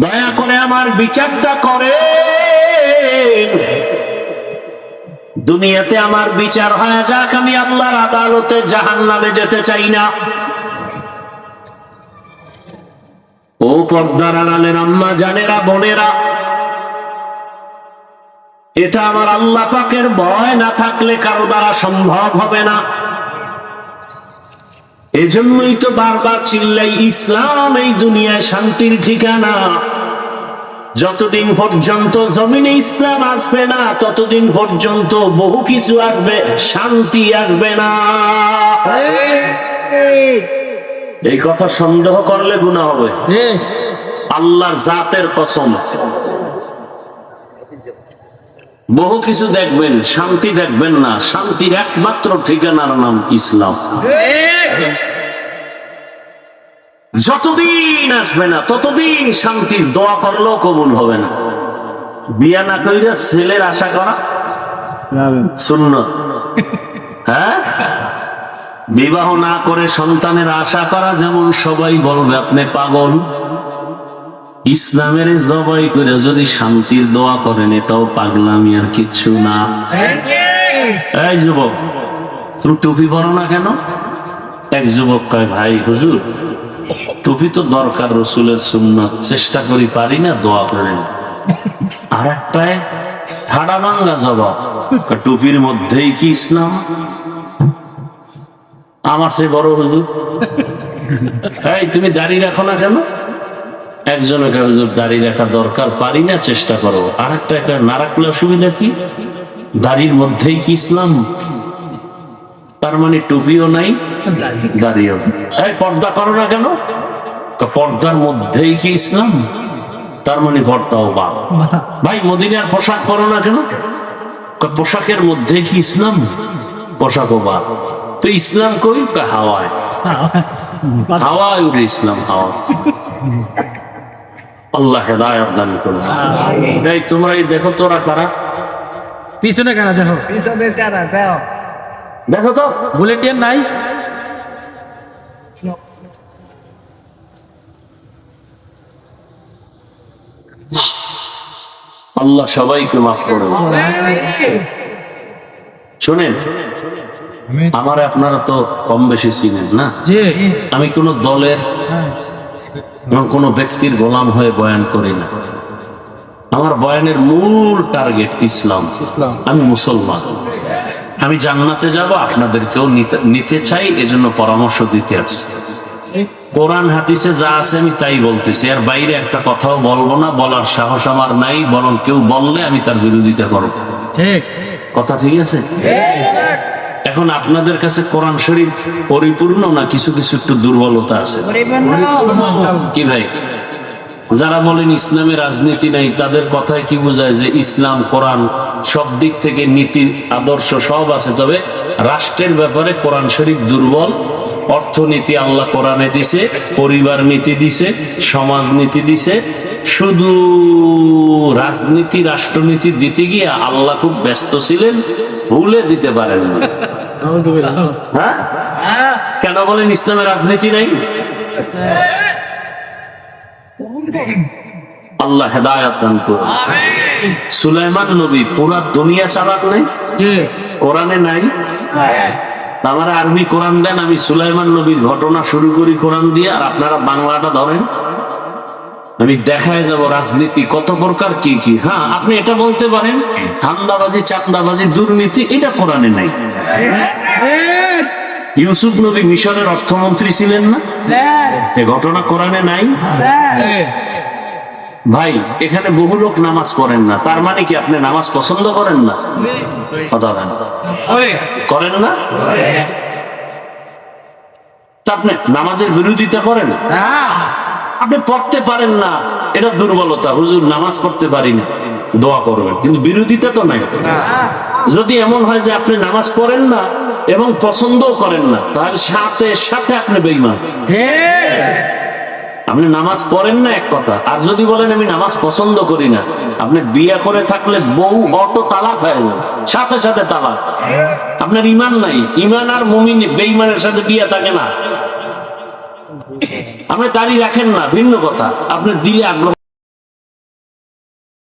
দয়া করে আমার বিচারটা করে। দুনিয়াতে আমার বিচার হয়ে যাক, আমি আল্লাহর আদালতে জাহান্নামে যেতে চাই না। ও পর্দার আড়ালের আম্মা জানেরা, বোনেরা, এটা আমার আল্লাহ পাকের ভয় না থাকলে কারো দ্বারা সম্ভব হবে না। এজন্যই তো বারবার চিল্লাই, ইসলাম এই দুনিয়ায় শান্তির ঠিকানা। যতদিন পর্যন্ত জমিনে ইসলাম আসবে না, ততদিন পর্যন্ত বহু কিছু আসবে, শান্তি আসবে না। এই কথা সন্দেহ করলে গুনাহ হবে। আল্লাহর জাতের কসম, বহু কিছু দেখবেন, শান্তি দেখবেন না। শান্তির একমাত্র ঠিকানার নাম ইসলাম। যতদিন আসবে না ততদিন শান্তির দোয়া করলেও কবুল হবে না। বিয়া না কইরা ছেলের আশা করা সুন্নাত। হ্যাঁ, বিবাহ না করে সন্তানের আশা করা যেমন সবাই বলবে আপনি পাগল, ইসলামের জবাই করে যদি শান্তির দোয়া করেন এটাও পাগলামি আর কিচ্ছু না। এই যুবক, তুমি টুপি পরো না কেন? এক যুবক কয়, ভাই হুজুর টুপি তো দরকার, রসুলের সুন্নাত, চেষ্টা করি পারি না, দোয়া করেন। আর একটায় ঠাডা ভাঙ্গা জবাব, টুপির মধ্যেই কি ইসলাম? আমার সে বড় হুজুর, এই তুমি দাড়ি রাখো না কেন? একজনের হুজুর দাড়ি রাখা দরকার, পারি না, চেষ্টা করো। আর একটা না রাখলে অসুবিধা কি? দাড়ির মধ্যেই কি ইসলাম? তার মানে টুপিও নাই, দাড়িও নাই। এই পর্দা করো না কেন? পর্দার মধ্যেই কি ইসলাম? তার মানে পর্দাও বাদ। ভাই মদিনার পোশাক পরো না কেন? পোশাকের মধ্যে কি ইসলাম? পোশাকও বাদ। তো ইসলাম কই? হাওয়ায়, হাওয়ায় উঠে ইসলাম, হাওয়া। আল্লাহ হেদায়েত দান করুন। এই তোমরা এই দেখো তোরা কারা পিছনে কারা? দেখো পিছনে কারা, দেখো তো, ভলেন্টিয়ার নাই? আল্লাহ সবাইকে মাফ করুন। শোনেন, আমার আপনারা তো কম বেশি চিনেন না। আমি কোন দলের কোন ব্যক্তির গোলাম হয়ে বয়ান করি না। আমার বয়ানের মূল টার্গেট ইসলাম। আমি মুসলমান, আমি জান্নাতে যাব, আপনাদেরকেও নিতে চাই, এজন্য পরামর্শ দিতে আসছি। কোরআন হাদিসে যা আছে আমি তাই বলতেছি, আর বাইরে একটা কথাও বলবো না, বলার সাহস আমার নাই। বরং কেউ বললে আমি তার বিরোধিতা করব। ঠিক কথা, ঠিক আছে? এখন আপনাদের কাছে কোরআন শরীফ পরিপূর্ণ না কিছু কিছু একটু দুর্বলতা আছে? কি ভাই, যারা বলেন ইসলামে রাজনীতি নাই, তাদের কথায় কি বোঝায়? যে ইসলাম কোরআন সব দিক থেকে নীতি আদর্শ সব আছে, তবে রাষ্ট্রের ব্যাপারে কোরআন শরীফ দুর্বল। অর্থনীতি আল্লাহ কোরআনে দিছে, পরিবার নীতি দিছে, সমাজ নীতি দিছে, শুধু রাজনীতি রাষ্ট্রনীতি দিতে গিয়ে আল্লাহ খুব ব্যস্ত ছিলেন, ভুলে দিতে পারেন না। হ্যাঁ, কেন বলেন ইসলামে রাজনীতি নাই? আল্লাহ হেদায়েত দান করুন। সুলাইমান নবী পুরা দুনিয়া চালাক নাই? কোরআনে নাই? আমার আর্মি কোরআন দেন, আমি সুলাইমান নবীর ঘটনা শুরু করি কোরআন দিয়ে, আর আপনারা বাংলাটা ধরেন। আমি দেখায় যাব রাজনীতি কত প্রকার, কি কি। হ্যাঁ, আপনি এটা বলতে পারেন ধান্দাবাজি, চাঁদাবাজি, দুর্নীতি, এটা কোরআনে নাই। ইউসুফ নবী মিশরের অর্থমন্ত্রী ছিলেন না? এ ঘটনা কোরআনে নাই? ভাই, এখানে বহু লোক নামাজ পড়েন না, তার মানে কি আপনি নামাজ পছন্দ করেন না? কথা করেন না? আপনি নামাজের বিরোধিতা করেন? আপনি পড়তে পারেন না, এটা দুর্বলতা। হুজুর নামাজ পড়তে পারি না, দোয়া করবেন, কিন্তু বিরোধিতা তো নাই। যদি এমন হয় যে আপনি নামাজ পড়েন না এবং পছন্দও করেন না, তাহলে সাথে সাথে আপনি বেঈমান। আপনি নামাজ পড়েন না এক কথা, আর যদি বলেন আমি নামাজ পছন্দ করি না, আপনি বিয়ে করে থাকলে বউ অটো তালাক হয়ে যাবে, সাথে সাথে তালাক। আপনার ইমান নাই। ইমান আর মুমিন বেঈমানের সাথে বিয়ে থাকে না। আপনি দাড়ি রাখেন না ভিন্ন কথা, আপনি দিলে আগ্রহ